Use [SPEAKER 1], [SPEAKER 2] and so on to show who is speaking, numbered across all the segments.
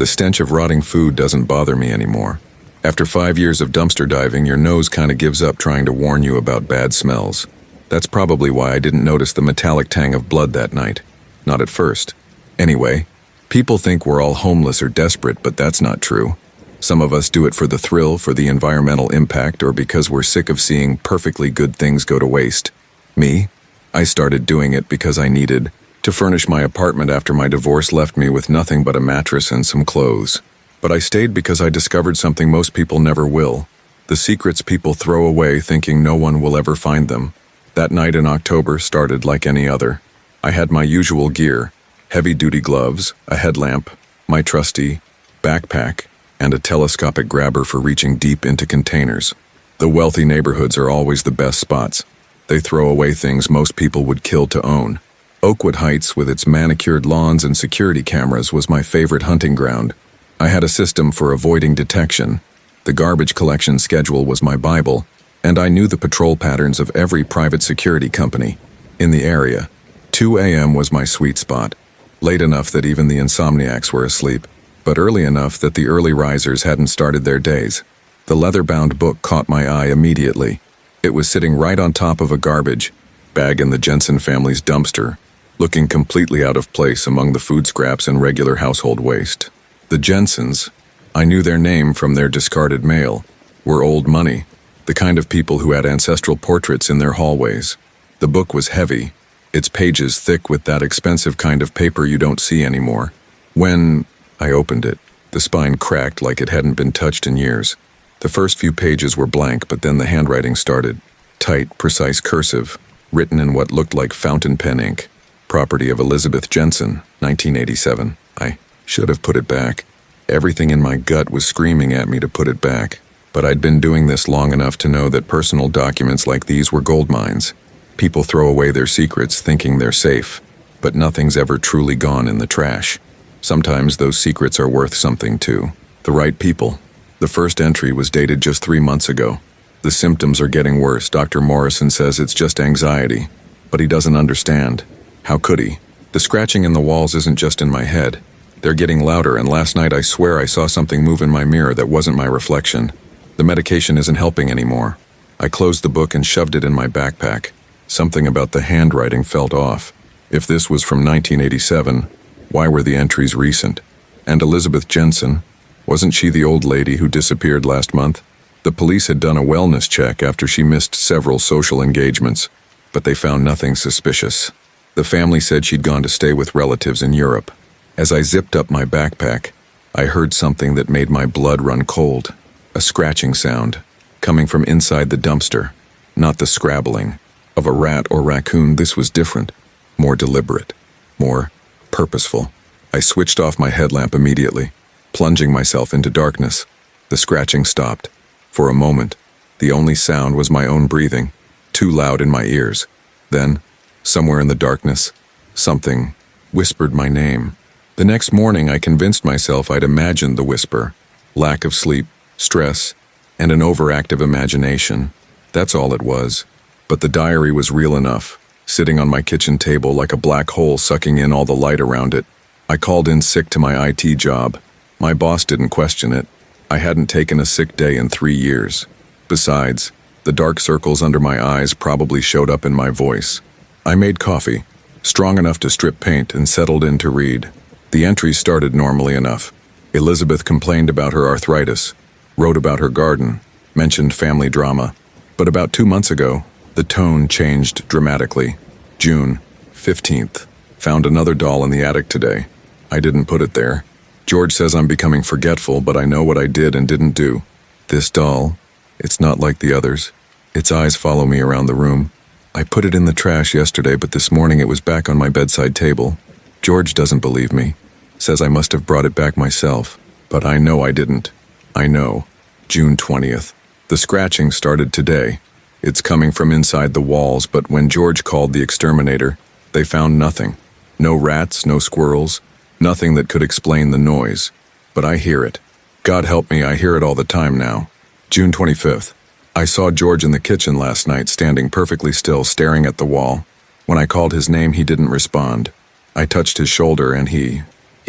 [SPEAKER 1] The stench of rotting food doesn't bother me anymore. After 5 years of dumpster diving, your nose kinda gives up trying to warn you about bad smells. That's probably why I didn't notice the metallic tang of blood that night. Not at first. Anyway, people think we're all homeless or desperate, but that's not true. Some of us do it for the thrill, for the environmental impact, or because we're sick of seeing perfectly good things go to waste. Me? I started doing it because I needed to furnish my apartment after my divorce left me with nothing but a mattress and some clothes. But I stayed because I discovered something most people never will. The secrets people throw away thinking no one will ever find them. That night in October started like any other. I had my usual gear, heavy-duty gloves, a headlamp, my trusty backpack, and a telescopic grabber for reaching deep into containers. The wealthy neighborhoods are always the best spots. They throw away things most people would kill to own. Oakwood Heights, with its manicured lawns and security cameras, was my favorite hunting ground. I had a system for avoiding detection. The garbage collection schedule was my Bible, and I knew the patrol patterns of every private security company in the area. 2 a.m. was my sweet spot. Late enough that even the insomniacs were asleep, but early enough that the early risers hadn't started their days. The leather-bound book caught my eye immediately. It was sitting right on top of a garbage bag in the Jensen family's dumpster, looking completely out of place among the food scraps and regular household waste. The Jensens, I knew their name from their discarded mail, were old money, the kind of people who had ancestral portraits in their hallways. The book was heavy, its pages thick with that expensive kind of paper you don't see anymore. When I opened it, the spine cracked like it hadn't been touched in years. The first few pages were blank, but then the handwriting started. Tight, precise cursive, written in what looked like fountain pen ink. Property of Elizabeth Jensen, 1987. I should have put it back. Everything in my gut was screaming at me to put it back. But I'd been doing this long enough to know that personal documents like these were gold mines. People throw away their secrets thinking they're safe, but nothing's ever truly gone in the trash. Sometimes those secrets are worth something to the right people. The first entry was dated just 3 months ago. The symptoms are getting worse. Dr. Morrison says it's just anxiety, but he doesn't understand. How could he? The scratching in the walls isn't just in my head. They're getting louder, and last night I swear I saw something move in my mirror that wasn't my reflection. The medication isn't helping anymore. I closed the book and shoved it in my backpack. Something about the handwriting felt off. If this was from 1987, why were the entries recent? And Elizabeth Jensen, wasn't she the old lady who disappeared last month? The police had done a wellness check after she missed several social engagements, but they found nothing suspicious. The family said she'd gone to stay with relatives in Europe. As I zipped up my backpack, I heard something that made my blood run cold. A scratching sound, coming from inside the dumpster. Not the scrabbling of a rat or raccoon. This was different, more deliberate, more purposeful. I switched off my headlamp immediately, plunging myself into darkness. The scratching stopped. For a moment, the only sound was my own breathing, too loud in my ears. Then, somewhere in the darkness, something whispered my name. The next morning, I convinced myself I'd imagined the whisper. Lack of sleep, stress, and an overactive imagination. That's all it was. But the diary was real enough, sitting on my kitchen table like a black hole sucking in all the light around it. I called in sick to my IT job. My boss didn't question it. I hadn't taken a sick day in 3 years. Besides, the dark circles under my eyes probably showed up in my voice. I made coffee, strong enough to strip paint, and settled in to read. The entries started normally enough. Elizabeth complained about her arthritis, wrote about her garden, mentioned family drama. But about 2 months ago, the tone changed dramatically. June 15th. Found another doll in the attic today. I didn't put it there. George says I'm becoming forgetful, but I know what I did and didn't do. This doll, it's not like the others. Its eyes follow me around the room. I put it in the trash yesterday, but this morning it was back on my bedside table. George doesn't believe me. Says I must have brought it back myself. But I know I didn't. I know. June 20th. The scratching started today. It's coming from inside the walls, but when George called the exterminator, they found nothing. No rats, no squirrels, nothing that could explain the noise. But I hear it. God help me, I hear it all the time now. June 25th. I saw George in the kitchen last night, standing perfectly still, staring at the wall. When I called his name, he didn't respond. I touched his shoulder and he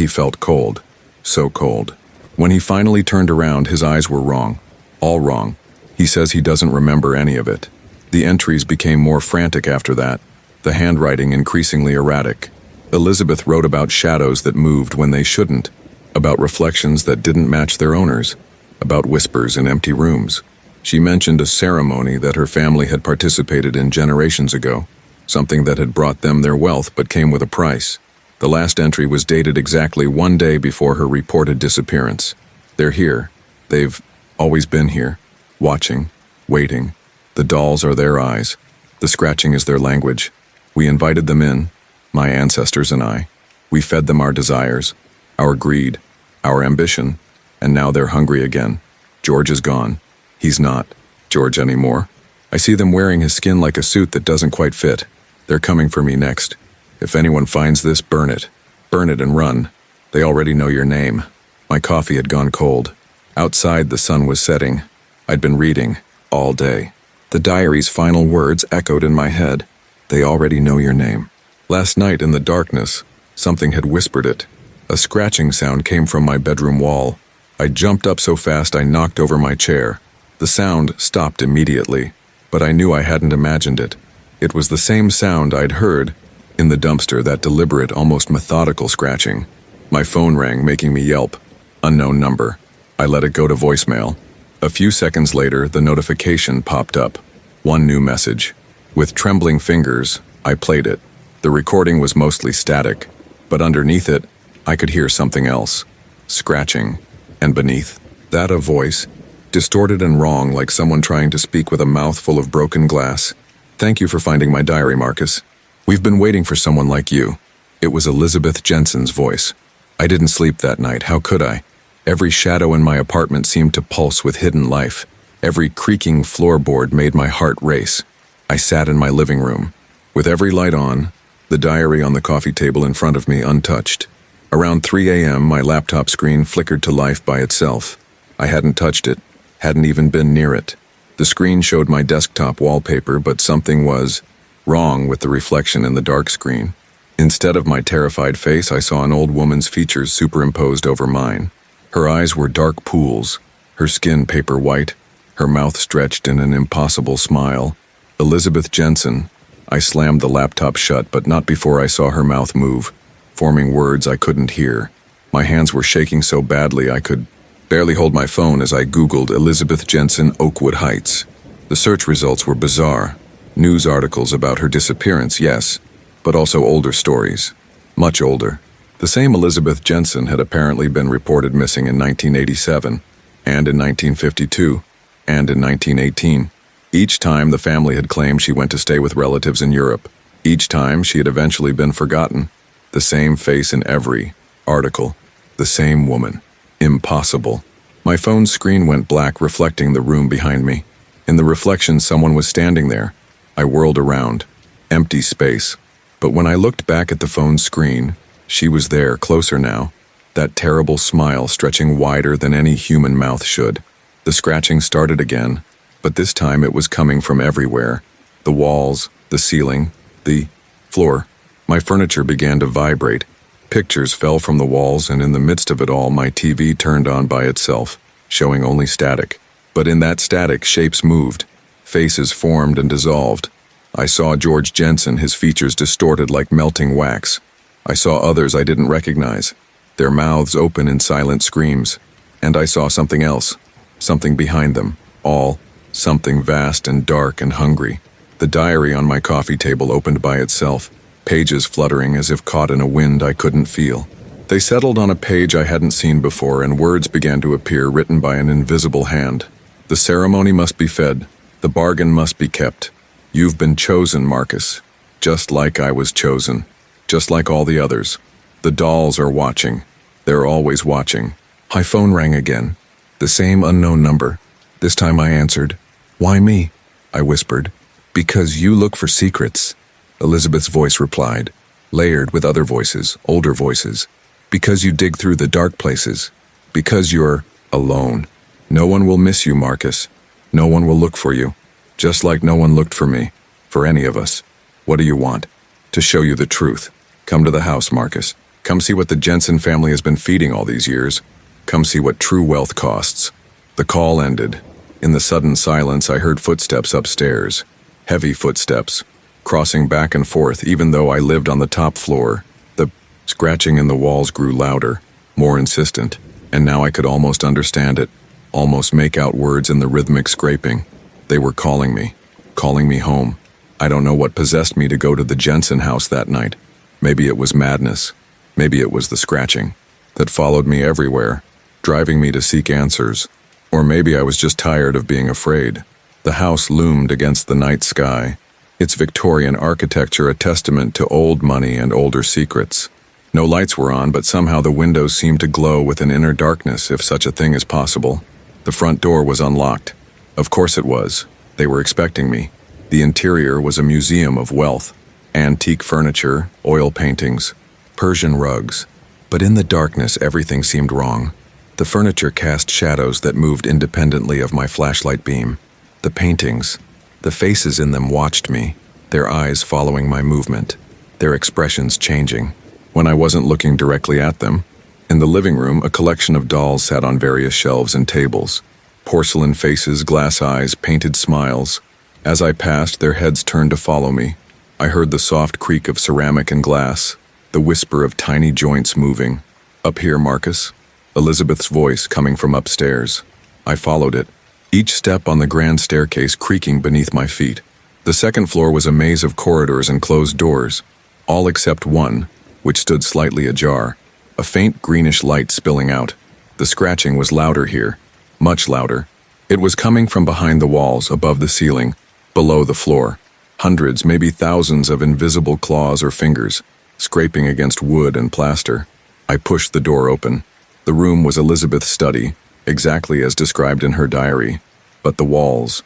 [SPEAKER 1] felt cold. so cold. When he finally turned around, his eyes were wrong. All wrong. He says he doesn't remember any of it. The entries became more frantic after that, the handwriting increasingly erratic. Elizabeth wrote about shadows that moved when they shouldn't, about reflections that didn't match their owners, about whispers in empty rooms. She mentioned a ceremony that her family had participated in generations ago, something that had brought them their wealth but came with a price. The last entry was dated exactly 1 day before her reported disappearance. They're here. They've always been here, watching, waiting. The dolls are their eyes. The scratching is their language. We invited them in, my ancestors and I. We fed them our desires, our greed, our ambition, and now they're hungry again. George is gone. He's not George anymore. I see them wearing his skin like a suit that doesn't quite fit. They're coming for me next. If anyone finds this, burn it. Burn it and run. They already know your name. My coffee had gone cold. Outside, the sun was setting. I'd been reading all day. The diary's final words echoed in my head. They already know your name. Last night in the darkness, something had whispered it. A scratching sound came from my bedroom wall. I jumped up so fast I knocked over my chair. The sound stopped immediately, but I knew I hadn't imagined it. It was the same sound I'd heard in the dumpster, that deliberate, almost methodical scratching. My phone rang, making me yelp. Unknown number. I let it go to voicemail. A few seconds later, the notification popped up. One new message. With trembling fingers, I played it. The recording was mostly static, but underneath it, I could hear something else. Scratching. And beneath that, a voice, distorted and wrong, like someone trying to speak with a mouth full of broken glass. Thank you for finding my diary, Marcus. We've been waiting for someone like you. It was Elizabeth Jensen's voice. I didn't sleep that night. How could I? Every shadow in my apartment seemed to pulse with hidden life. Every creaking floorboard made my heart race. I sat in my living room, with every light on, the diary on the coffee table in front of me untouched. Around 3 a.m., my laptop screen flickered to life by itself. I hadn't touched it, hadn't even been near it. The screen showed my desktop wallpaper, but something was wrong with the reflection in the dark screen. Instead of my terrified face, I saw an old woman's features superimposed over mine. Her eyes were dark pools, her skin paper white, her mouth stretched in an impossible smile. Elizabeth Jensen. I slammed the laptop shut, but not before I saw her mouth move, forming words I couldn't hear. My hands were shaking so badly I could barely hold my phone as I Googled Elizabeth Jensen, Oakwood Heights. The search results were bizarre. News articles about her disappearance, yes, but also older stories. Much older. The same Elizabeth Jensen had apparently been reported missing in 1987, and in 1952, and in 1918. Each time the family had claimed she went to stay with relatives in Europe. Each time she had eventually been forgotten. The same face in every article. The same woman. Impossible. My phone's screen went black, reflecting the room behind me. In the reflection, someone was standing there. I whirled around. Empty space. But when I looked back at the phone's screen, she was there, closer now. That terrible smile stretching wider than any human mouth should. The scratching started again, but this time it was coming from everywhere. The walls, the ceiling, the floor. My furniture began to vibrate. Pictures fell from the walls, and in the midst of it all, my TV turned on by itself, showing only static. But in that static, shapes moved. Faces formed and dissolved. I saw George Jensen, his features distorted like melting wax. I saw others I didn't recognize, their mouths open in silent screams. And I saw something else, something behind them, all, something vast and dark and hungry. The diary on my coffee table opened by itself, pages fluttering as if caught in a wind I couldn't feel. They settled on a page I hadn't seen before, and words began to appear, written by an invisible hand. The ceremony must be fed. The bargain must be kept. You've been chosen, Marcus. Just like I was chosen. Just like all the others. The dolls are watching. They're always watching. My phone rang again. The same unknown number. This time I answered. Why me? I whispered. Because you look for secrets. Elizabeth's voice replied, layered with other voices, older voices. Because you dig through the dark places. Because you're alone. No one will miss you, Marcus. No one will look for you. Just like no one looked for me. For any of us. What do you want? To show you the truth. Come to the house, Marcus. Come see what the Jensen family has been feeding all these years. Come see what true wealth costs. The call ended. In the sudden silence, I heard footsteps upstairs. Heavy footsteps, crossing back and forth even though I lived on the top floor. The scratching in the walls grew louder, more insistent, and now I could almost understand it, almost make out words in the rhythmic scraping. They were calling me home. I don't know what possessed me to go to the Jensen house that night. Maybe it was madness. Maybe it was the scratching that followed me everywhere, driving me to seek answers. Or maybe I was just tired of being afraid. The house loomed against the night sky, its Victorian architecture a testament to old money and older secrets. No lights were on, but somehow the windows seemed to glow with an inner darkness, if such a thing is possible. The front door was unlocked. Of course it was. They were expecting me. The interior was a museum of wealth. Antique furniture, oil paintings, Persian rugs. But in the darkness, everything seemed wrong. The furniture cast shadows that moved independently of my flashlight beam. The paintings, the faces in them watched me, their eyes following my movement, their expressions changing. When I wasn't looking directly at them, in the living room, a collection of dolls sat on various shelves and tables. Porcelain faces, glass eyes, painted smiles. As I passed, their heads turned to follow me. I heard the soft creak of ceramic and glass, the whisper of tiny joints moving. "Up here, Marcus?" Elizabeth's voice coming from upstairs. I followed it, each step on the grand staircase creaking beneath my feet. The second floor was a maze of corridors and closed doors, all except one, which stood slightly ajar, a faint greenish light spilling out. The scratching was louder here, much louder. It was coming from behind the walls, above the ceiling, below the floor. Hundreds, maybe thousands of invisible claws or fingers, scraping against wood and plaster. I pushed the door open. The room was Elizabeth's study, exactly as described in her diary. But the walls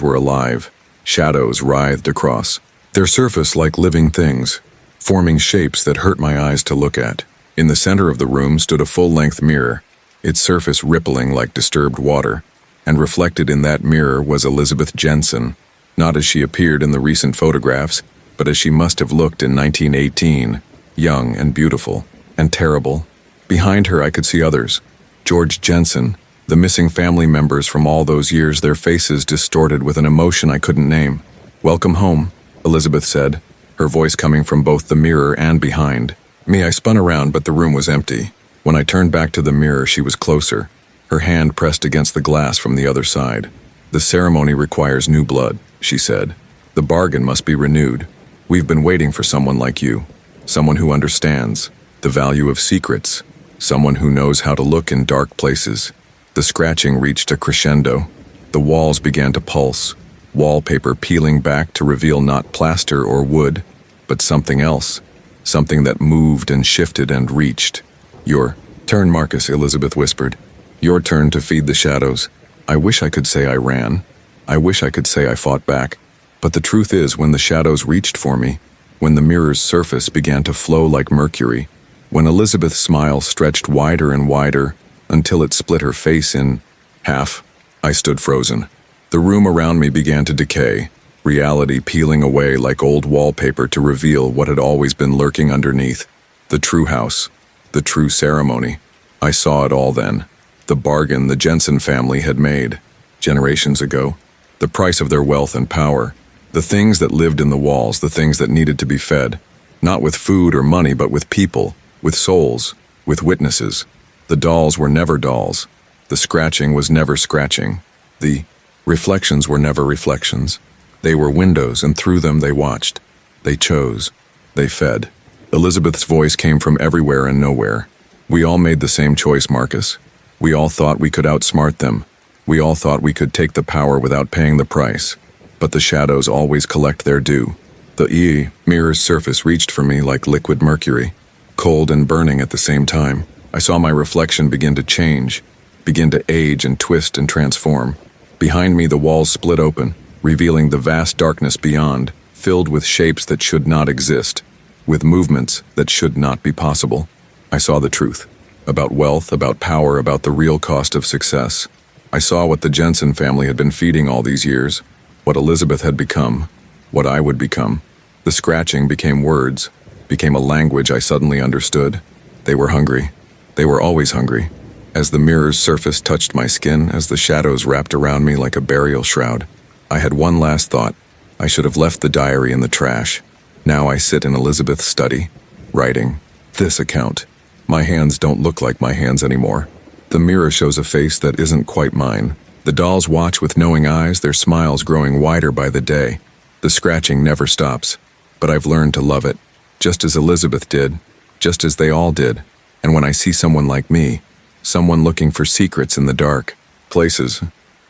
[SPEAKER 1] were alive. Shadows writhed across, their surface like living things, forming shapes that hurt my eyes to look at. In the center of the room stood a full-length mirror, its surface rippling like disturbed water, and reflected in that mirror was Elizabeth Jensen, not as she appeared in the recent photographs, but as she must have looked in 1918, young and beautiful, and terrible. Behind her I could see others. George Jensen, the missing family members from all those years, their faces distorted with an emotion I couldn't name. "Welcome home," Elizabeth said, her voice coming from both the mirror and behind me. I spun around, but the room was empty. When I turned back to the mirror, she was closer, her hand pressed against the glass from the other side. "The ceremony requires new blood," she said. "The bargain must be renewed. We've been waiting for someone like you, someone who understands the value of secrets, someone who knows how to look in dark places." The scratching reached a crescendo. The walls began to pulse, wallpaper peeling back to reveal not plaster or wood, but something else, something that moved and shifted and reached. "Your turn, Marcus," Elizabeth whispered. "Your turn to feed the shadows." I wish I could say I ran. I wish I could say I fought back. But the truth is, when the shadows reached for me, when the mirror's surface began to flow like mercury, when Elizabeth's smile stretched wider and wider until it split her face in half, I stood frozen. The room around me began to decay, reality peeling away like old wallpaper to reveal what had always been lurking underneath. The true house, the true ceremony. I saw it all then. The bargain the Jensen family had made, generations ago. The price of their wealth and power. The things that lived in the walls, the things that needed to be fed. Not with food or money, but with people, with souls, with witnesses. The dolls were never dolls. The scratching was never scratching. The reflections were never reflections. They were windows, and through them they watched. They chose. They fed. Elizabeth's voice came from everywhere and nowhere. "We all made the same choice, Marcus. We all thought we could outsmart them. We all thought we could take the power without paying the price. But the shadows always collect their due." The mirror's surface reached for me like liquid mercury, cold and burning at the same time. I saw my reflection begin to change, begin to age and twist and transform. Behind me, the walls split open, revealing the vast darkness beyond, filled with shapes that should not exist, with movements that should not be possible. I saw the truth. About wealth, about power, about the real cost of success. I saw what the Jensen family had been feeding all these years, what Elizabeth had become, what I would become. The scratching became words. became a language I suddenly understood. They were hungry. They were always hungry. As the mirror's surface touched my skin, as the shadows wrapped around me like a burial shroud, I had one last thought. I should have left the diary in the trash. Now I sit in Elizabeth's study, writing this account. My hands don't look like my hands anymore. The mirror shows a face that isn't quite mine. The dolls watch with knowing eyes, their smiles growing wider by the day. The scratching never stops, but I've learned to love it, just as Elizabeth did, just as they all did. And when I see someone like me, someone looking for secrets in the dark places,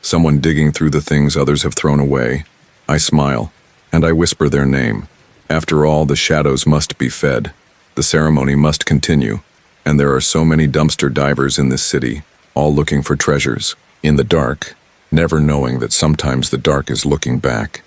[SPEAKER 1] someone digging through the things others have thrown away, I smile, and I whisper their name. After all, the shadows must be fed. The ceremony must continue, and there are so many dumpster divers in this city, all looking for treasures, in the dark, never knowing that sometimes the dark is looking back.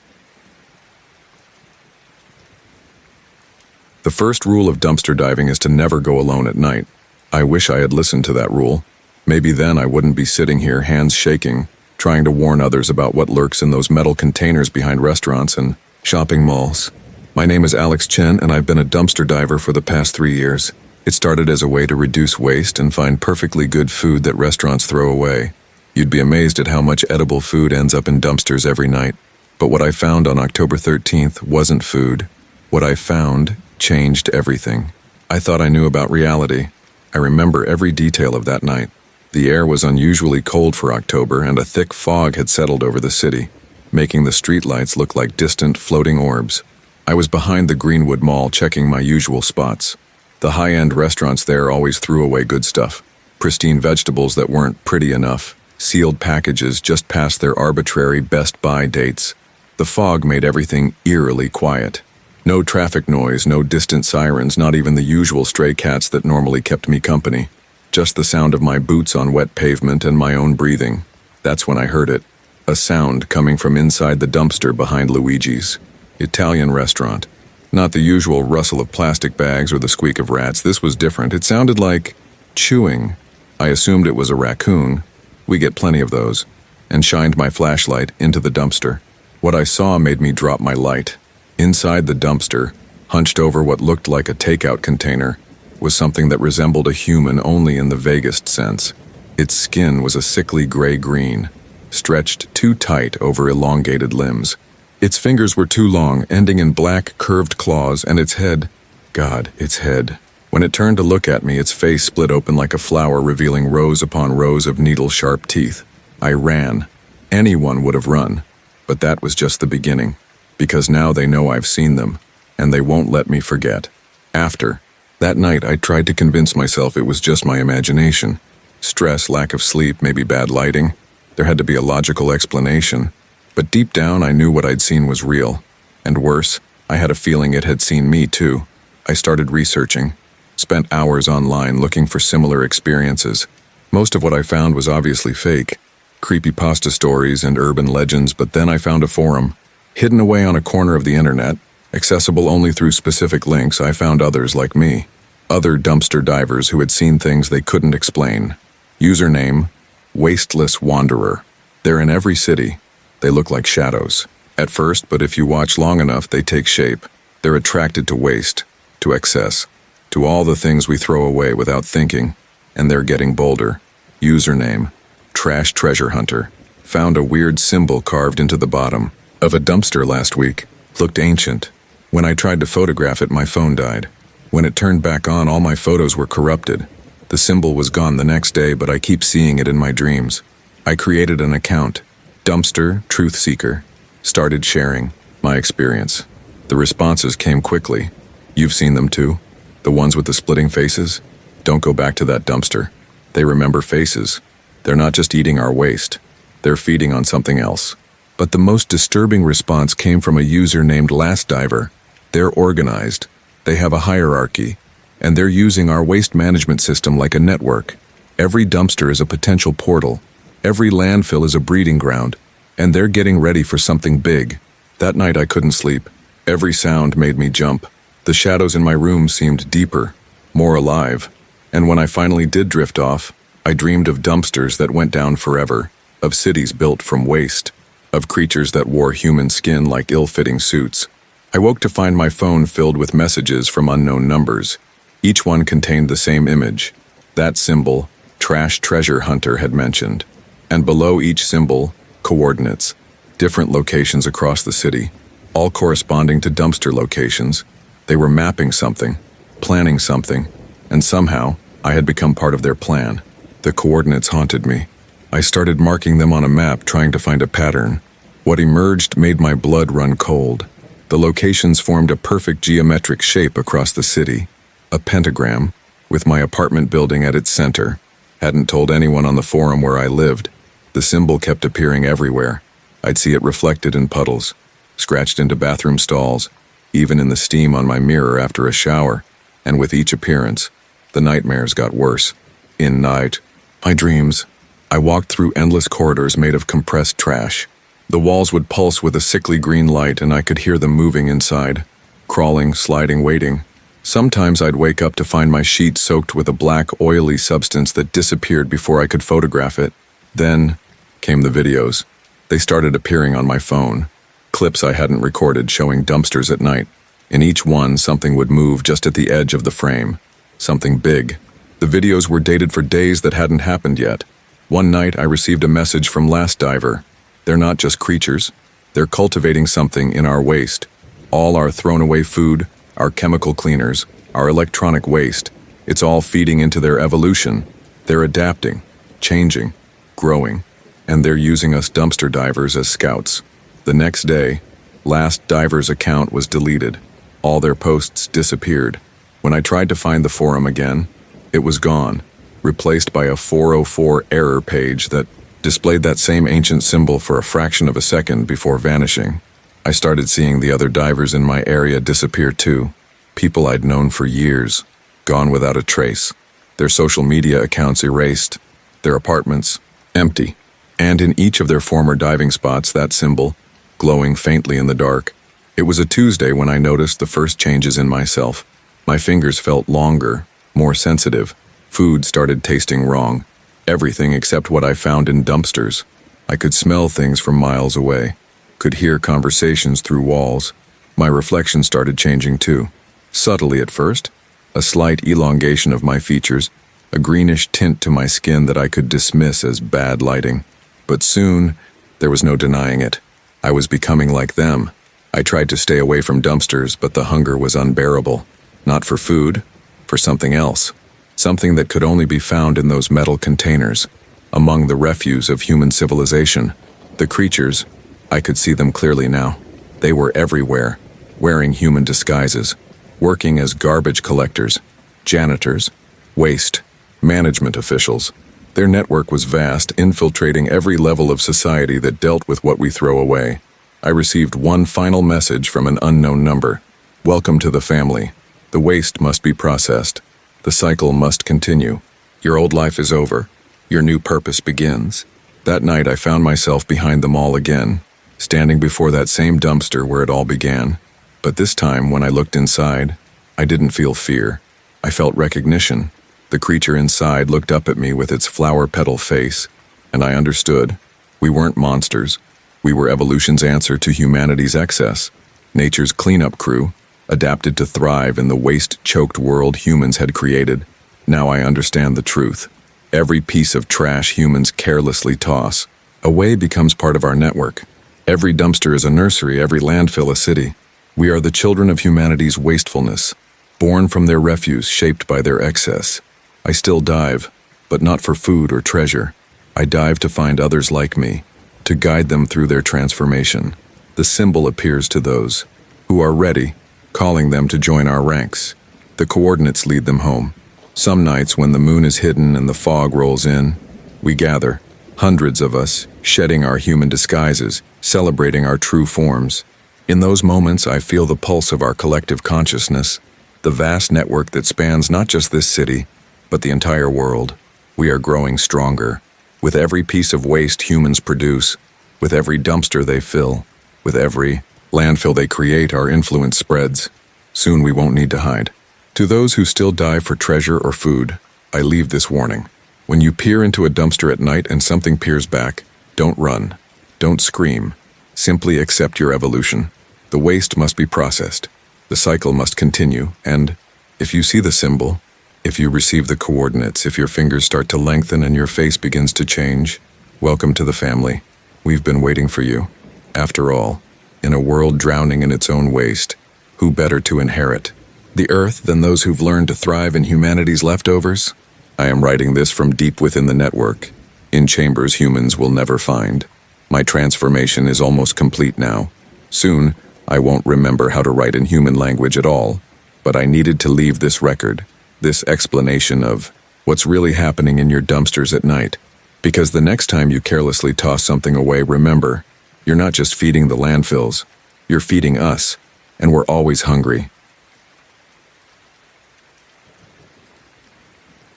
[SPEAKER 1] The first rule of dumpster diving is to never go alone at night. I wish I had listened to that rule. Maybe then I wouldn't be sitting here, hands shaking, trying to warn others about what lurks in those metal containers behind restaurants and shopping malls. My name is Alex Chen, and I've been a dumpster diver for the past 3 years. It started as a way to reduce waste and find perfectly good food that restaurants throw away. You'd be amazed at how much edible food ends up in dumpsters every night. But what I found on October 13th wasn't food. What I found changed everything. I thought I knew about reality. I remember every detail of that night. The air was unusually cold for October, and a thick fog had settled over the city, making the streetlights look like distant, floating orbs. I was behind the Greenwood Mall checking my usual spots. The high-end restaurants there always threw away good stuff. Pristine vegetables that weren't pretty enough, sealed packages just past their arbitrary best-by dates. The fog made everything eerily quiet. No traffic noise, no distant sirens, not even the usual stray cats that normally kept me company. Just the sound of my boots on wet pavement and my own breathing. That's when I heard it. A sound coming from inside the dumpster behind Luigi's Italian restaurant. Not the usual rustle of plastic bags or the squeak of rats. This was different. It sounded like chewing. I assumed it was a raccoon. We get plenty of those. And shined my flashlight into the dumpster. What I saw made me drop my light. Inside the dumpster, hunched over what looked like a takeout container, was something that resembled a human only in the vaguest sense. Its skin was a sickly gray-green, stretched too tight over elongated limbs. Its fingers were too long, ending in black, curved claws, and its head, its head. When it turned to look at me, its face split open like a flower, revealing rows upon rows of needle-sharp teeth. I ran. Anyone would have run. But that was just the beginning. Because now they know I've seen them, and they won't let me forget. After that night, I tried to convince myself it was just my imagination. Stress, lack of sleep, maybe bad lighting. There had to be a logical explanation. But deep down, I knew what I'd seen was real. And worse, I had a feeling it had seen me too. I started researching, spent hours online looking for similar experiences. Most of what I found was obviously fake. Creepypasta stories and urban legends, but then I found a forum. Hidden away on a corner of the internet, accessible only through specific links, I found others like me. Other dumpster divers who had seen things they couldn't explain. Username, Wasteless Wanderer. They're in every city. They look like shadows. At first, but if you watch long enough, they take shape. They're attracted to waste, to excess, to all the things we throw away without thinking. And they're getting bolder. Username, Trash Treasure Hunter. Found a weird symbol carved into the bottom of a dumpster last week. Looked ancient. When I tried to photograph it, my phone died. When it turned back on, all my photos were corrupted. The symbol was gone the next day, but I keep seeing it in my dreams. I created an account, Dumpster Truth Seeker. Started sharing my experience. The responses came quickly. You've seen them too? The ones with the splitting faces? Don't go back to that dumpster. They remember faces. They're not just eating our waste. They're feeding on something else. But the most disturbing response came from a user named Last Diver. They're organized, they have a hierarchy, and they're using our waste management system like a network. Every dumpster is a potential portal. Every landfill is a breeding ground, and they're getting ready for something big. That night I couldn't sleep. Every sound made me jump. The shadows in my room seemed deeper, more alive. And when I finally did drift off, I dreamed of dumpsters that went down forever, of cities built from waste, of creatures that wore human skin like ill-fitting suits. I woke to find my phone filled with messages from unknown numbers. Each one contained the same image. That symbol, Trash Treasure Hunter had mentioned. And below each symbol, coordinates. Different locations across the city, all corresponding to dumpster locations. They were mapping something, planning something, and somehow I had become part of their plan. The coordinates haunted me. I started marking them on a map, trying to find a pattern. What emerged made my blood run cold. The locations formed a perfect geometric shape across the city, a pentagram, with my apartment building at its center. Hadn't told anyone on the forum where I lived. The symbol kept appearing everywhere. I'd see it reflected in puddles, scratched into bathroom stalls, even in the steam on my mirror after a shower. And with each appearance, the nightmares got worse. In night, my dreams, I walked through endless corridors made of compressed trash. The walls would pulse with a sickly green light, and I could hear them moving inside, crawling, sliding, waiting. Sometimes I'd wake up to find my sheet soaked with a black, oily substance that disappeared before I could photograph it. Then came the videos. They started appearing on my phone. Clips I hadn't recorded showing dumpsters at night. In each one, something would move just at the edge of the frame. Something big. The videos were dated for days that hadn't happened yet. One night, I received a message from Last Diver. They're not just creatures. They're cultivating something in our waste. All our thrown-away food, our chemical cleaners, our electronic waste. It's all feeding into their evolution. They're adapting, changing, growing. And they're using us dumpster divers as scouts. The next day, Last Diver's account was deleted. All their posts disappeared. When I tried to find the forum again, it was gone, replaced by a 404 error page that displayed that same ancient symbol for a fraction of a second before vanishing. I started seeing the other divers in my area disappear too. People I'd known for years, gone without a trace. Their social media accounts erased. Their apartments, empty. And in each of their former diving spots, that symbol, glowing faintly in the dark. It was a Tuesday when I noticed the first changes in myself. My fingers felt longer, more sensitive. Food started tasting wrong. Everything except what I found in dumpsters. I could smell things from miles away, could hear conversations through walls. My reflection started changing too. Subtly at first, a slight elongation of my features, a greenish tint to my skin that I could dismiss as bad lighting. But soon, there was no denying it. I was becoming like them. I tried to stay away from dumpsters, but the hunger was unbearable. Not for food, for something else. Something that could only be found in those metal containers, among the refuse of human civilization. The creatures, I could see them clearly now. They were everywhere, wearing human disguises, working as garbage collectors, janitors, waste, management officials. Their network was vast, infiltrating every level of society that dealt with what we throw away. I received one final message from an unknown number. Welcome to the family. The waste must be processed. The cycle must continue. Your old life is over. Your new purpose begins. That night I found myself behind them all again, standing before that same dumpster where it all began. But this time, when I looked inside, I didn't feel fear. I felt recognition. The creature inside looked up at me with its flower petal face, and I understood. We weren't monsters. We were evolution's answer to humanity's excess, nature's cleanup crew, adapted to thrive in the waste-choked world humans had created. Now I understand the truth. Every piece of trash humans carelessly toss away becomes part of our network. Every dumpster is a nursery, every landfill a city. We are the children of humanity's wastefulness, born from their refuse, shaped by their excess. I still dive, but not for food or treasure. I dive to find others like me, to guide them through their transformation. The symbol appears to those who are ready, calling them to join our ranks. The coordinates lead them home. Some nights when the moon is hidden and the fog rolls in, we gather, hundreds of us, shedding our human disguises, celebrating our true forms. In those moments, I feel the pulse of our collective consciousness, the vast network that spans not just this city, but the entire world. We are growing stronger. With every piece of waste humans produce, with every dumpster they fill, with every landfill they create, our influence spreads. Soon we won't need to hide. To those who still dive for treasure or food, I leave this warning. When you peer into a dumpster at night and something peers back, don't run. Don't scream. Simply accept your evolution. The waste must be processed. The cycle must continue, and if you see the symbol, if you receive the coordinates, if your fingers start to lengthen and your face begins to change, welcome to the family. We've been waiting for you. After all, in a world drowning in its own waste, who better to inherit the earth than those who've learned to thrive in humanity's leftovers? I am writing this from deep within the network, in chambers humans will never find. My transformation is almost complete now. Soon, I won't remember how to write in human language at all, but I needed to leave this record, this explanation of what's really happening in your dumpsters at night. Because the next time you carelessly toss something away, remember, you're not just feeding the landfills, you're feeding us, and we're always hungry.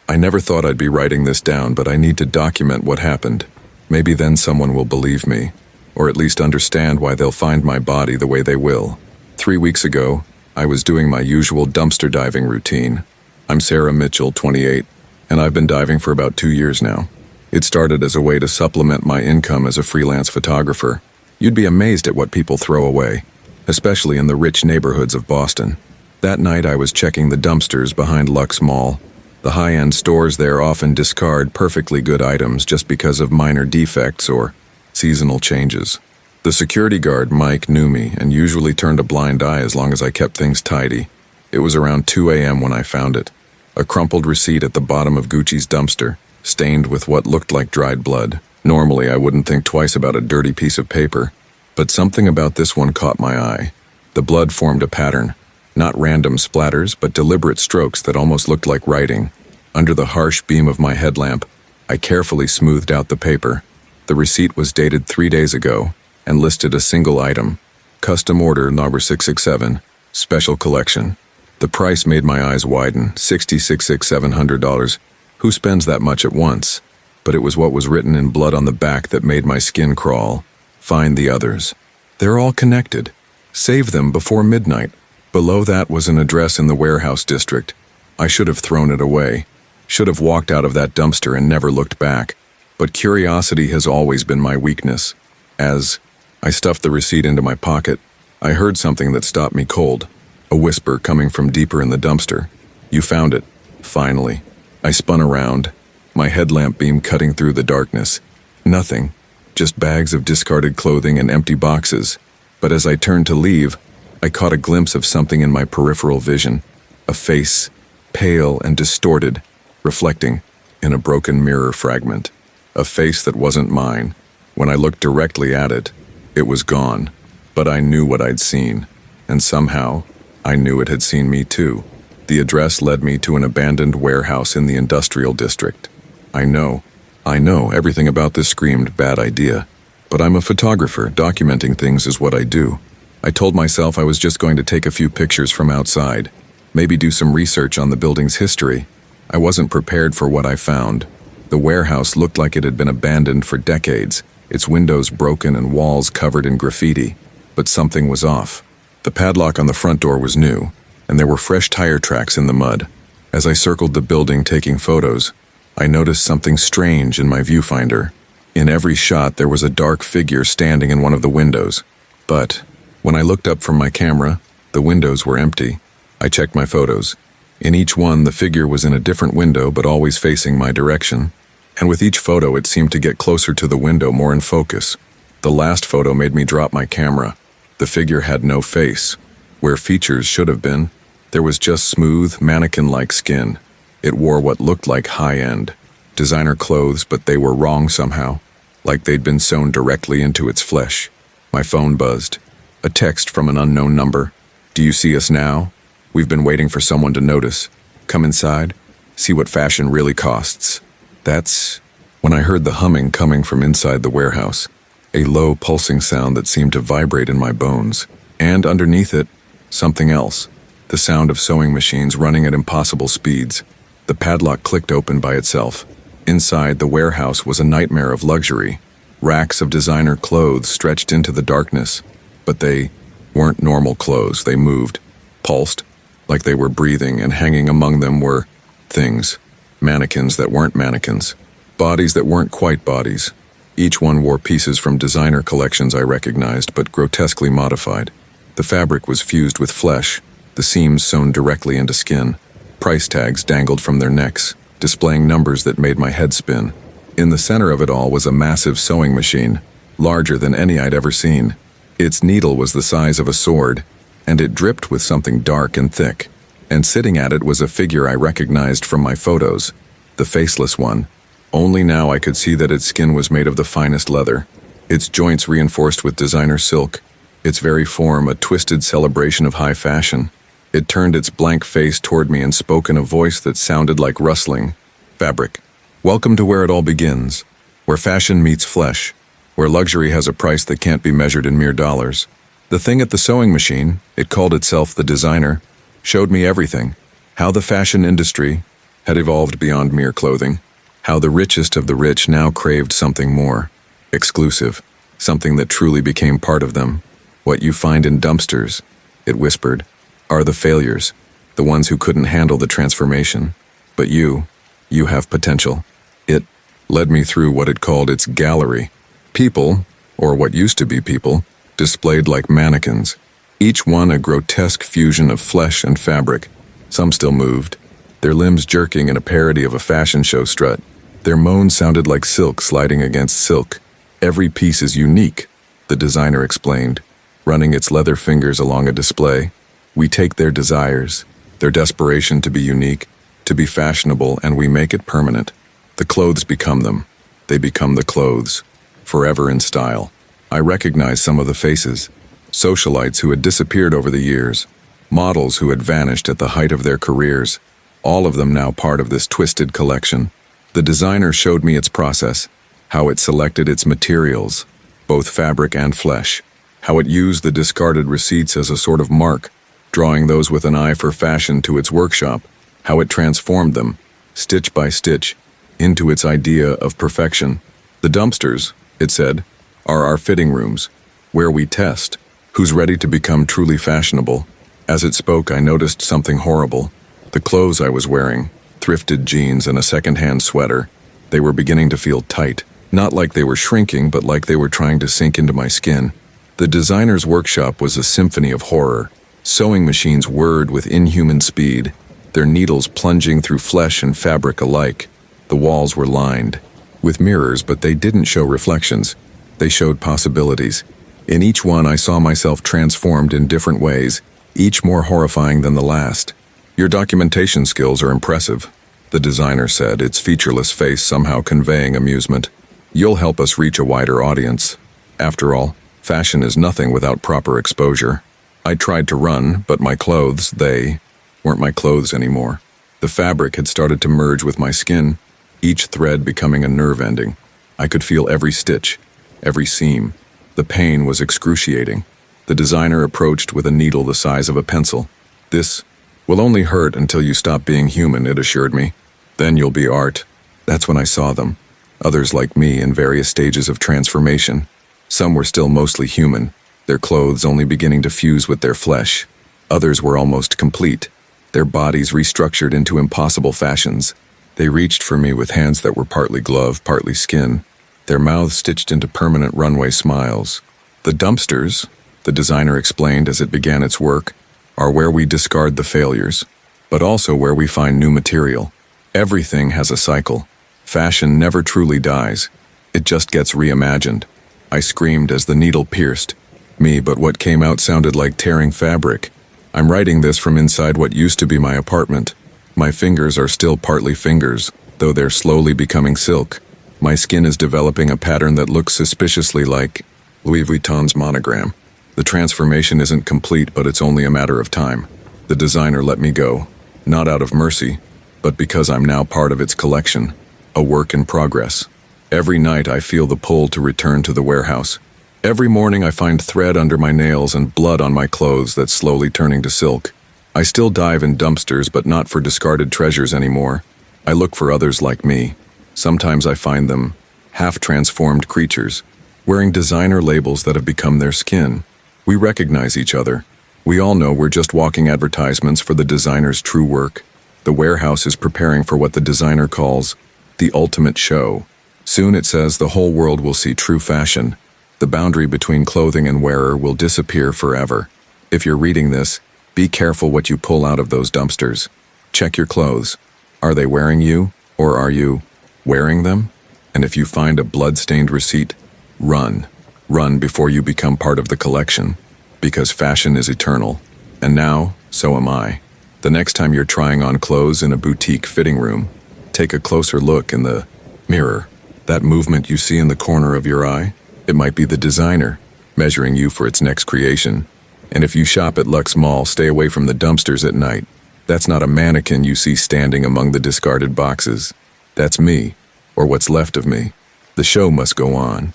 [SPEAKER 1] I never thought I'd be writing this down, but I need to document what happened. Maybe then someone will believe me, or at least understand why they'll find my body the way they will. 3 weeks ago, I was doing my usual dumpster diving routine. I'm Sarah Mitchell, 28, and I've been diving for about 2 years now. It started as a way to supplement my income as a freelance photographer. You'd be amazed at what people throw away, especially in the rich neighborhoods of Boston. That night I was checking the dumpsters behind Lux Mall. The high-end stores there often discard perfectly good items just because of minor defects or seasonal changes. The security guard, Mike, knew me and usually turned a blind eye as long as I kept things tidy. It was around 2 a.m. when I found it. A crumpled receipt at the bottom of Gucci's dumpster, stained with what looked like dried blood. Normally, I wouldn't think twice about a dirty piece of paper, but something about this one caught my eye. The blood formed a pattern. Not random splatters, but deliberate strokes that almost looked like writing. Under the harsh beam of my headlamp, I carefully smoothed out the paper. The receipt was dated 3 days ago and listed a single item, custom order number 667, special collection. The price made my eyes widen, $700. Who spends that much at once? But it was what was written in blood on the back that made my skin crawl. Find the others. They're all connected. Save them before midnight. Below that was an address in the warehouse district. I should have thrown it away. Should have walked out of that dumpster and never looked back. But curiosity has always been my weakness. As I stuffed the receipt into my pocket, I heard something that stopped me cold. A whisper coming from deeper in the dumpster. You found it. Finally. I spun around, my headlamp beam cutting through the darkness. Nothing. Just bags of discarded clothing and empty boxes. But as I turned to leave, I caught a glimpse of something in my peripheral vision. A face, pale and distorted, reflecting in a broken mirror fragment. A face that wasn't mine. When I looked directly at it, it was gone. But I knew what I'd seen, and somehow, I knew it had seen me too. The address led me to an abandoned warehouse in the industrial district. I know everything about this screamed bad idea. But I'm a photographer, documenting things is what I do. I told myself I was just going to take a few pictures from outside, maybe do some research on the building's history. I wasn't prepared for what I found. The warehouse looked like it had been abandoned for decades, its windows broken and walls covered in graffiti. But something was off. The padlock on the front door was new, and there were fresh tire tracks in the mud. As I circled the building taking photos, I noticed something strange in my viewfinder. In every shot, there was a dark figure standing in one of the windows. But when I looked up from my camera, the windows were empty. I checked my photos. In each one, the figure was in a different window, but always facing my direction. And with each photo, it seemed to get closer to the window, more in focus. The last photo made me drop my camera. The figure had no face. Where features should have been, there was just smooth, mannequin-like skin. It wore what looked like high-end designer clothes, but they were wrong somehow, like they'd been sewn directly into its flesh. My phone buzzed. A text from an unknown number. Do you see us now? We've been waiting for someone to notice. Come inside. See what fashion really costs. That's when I heard the humming coming from inside the warehouse. A low, pulsing sound that seemed to vibrate in my bones. And underneath it, something else. The sound of sewing machines running at impossible speeds. The padlock clicked open by itself. Inside, the warehouse was a nightmare of luxury. Racks of designer clothes stretched into the darkness. But they weren't normal clothes. They moved, pulsed, like they were breathing, and hanging among them were things. Mannequins that weren't mannequins. Bodies that weren't quite bodies. Each one wore pieces from designer collections I recognized, but grotesquely modified. The fabric was fused with flesh, the seams sewn directly into skin. Price tags dangled from their necks, displaying numbers that made my head spin. In the center of it all was a massive sewing machine, larger than any I'd ever seen. Its needle was the size of a sword, and it dripped with something dark and thick. And sitting at it was a figure I recognized from my photos, the faceless one. Only now I could see that its skin was made of the finest leather, its joints reinforced with designer silk, its very form a twisted celebration of high fashion. It turned its blank face toward me and spoke in a voice that sounded like rustling. Fabric. Welcome to where it all begins, where fashion meets flesh, where luxury has a price that can't be measured in mere dollars. The thing at the sewing machine, it called itself the designer, showed me everything. How the fashion industry had evolved beyond mere clothing. How the richest of the rich now craved something more. Exclusive. Something that truly became part of them. What you find in dumpsters, it whispered, are the failures, the ones who couldn't handle the transformation. But you have potential. It led me through what it called its gallery. People, or what used to be people, displayed like mannequins, each one a grotesque fusion of flesh and fabric. Some still moved, their limbs jerking in a parody of a fashion show strut. Their moans sounded like silk sliding against silk. Every piece is unique, the designer explained, running its leather fingers along a display. We take their desires, their desperation to be unique, to be fashionable, and we make it permanent. The clothes become them. They become the clothes, forever in style. I recognized some of the faces, socialites who had disappeared over the years, models who had vanished at the height of their careers, all of them now part of this twisted collection. The designer showed me its process, how it selected its materials, both fabric and flesh, how it used the discarded receipts as a sort of mark, drawing those with an eye for fashion to its workshop, how it transformed them, stitch by stitch, into its idea of perfection. The dumpsters, it said, are our fitting rooms, where we test who's ready to become truly fashionable. As it spoke, I noticed something horrible. The clothes I was wearing, thrifted jeans and a second-hand sweater, they were beginning to feel tight, not like they were shrinking, but like they were trying to sink into my skin. The designer's workshop was a symphony of horror. Sewing machines whirred with inhuman speed, their needles plunging through flesh and fabric alike. The walls were lined with mirrors, but they didn't show reflections. They showed possibilities. In each one, I saw myself transformed in different ways, each more horrifying than the last. Your documentation skills are impressive, the designer said, its featureless face somehow conveying amusement. You'll help us reach a wider audience. After all, fashion is nothing without proper exposure. I tried to run, but my clothes, they weren't my clothes anymore. The fabric had started to merge with my skin, each thread becoming a nerve ending. I could feel every stitch, every seam. The pain was excruciating. The designer approached with a needle the size of a pencil. This will only hurt until you stop being human, it assured me. Then you'll be art. That's when I saw them. Others like me in various stages of transformation. Some were still mostly human, their clothes only beginning to fuse with their flesh. Others were almost complete, their bodies restructured into impossible fashions. They reached for me with hands that were partly glove, partly skin, their mouths stitched into permanent runway smiles. The dumpsters, the designer explained as it began its work, are where we discard the failures, but also where we find new material. Everything has a cycle. Fashion never truly dies. It just gets reimagined. I screamed as the needle pierced me, but what came out sounded like tearing fabric. I'm writing this from inside what used to be my apartment. My fingers are still partly fingers, though they're slowly becoming silk. My skin is developing a pattern that looks suspiciously like Louis Vuitton's monogram. The transformation isn't complete, but it's only a matter of time. The designer let me go, not out of mercy, but because I'm now part of its collection, a work in progress. Every night I feel the pull to return to the warehouse. Every morning I find thread under my nails and blood on my clothes that's slowly turning to silk. I still dive in dumpsters, but not for discarded treasures anymore. I look for others like me. Sometimes I find them half-transformed creatures, wearing designer labels that have become their skin. We recognize each other. We all know we're just walking advertisements for the designer's true work. The warehouse is preparing for what the designer calls the ultimate show. Soon, it says, the whole world will see true fashion. The boundary between clothing and wearer will disappear forever. If you're reading this, be careful what you pull out of those dumpsters. Check your clothes. Are they wearing you, or are you wearing them? And if you find a blood-stained receipt, run. Run before you become part of the collection, because fashion is eternal. And now, so am I. The next time you're trying on clothes in a boutique fitting room, take a closer look in the mirror. That movement you see in the corner of your eye, it might be the designer, measuring you for its next creation. And if you shop at Lux Mall, stay away from the dumpsters at night. That's not a mannequin you see standing among the discarded boxes. That's me, or what's left of me. The show must go on.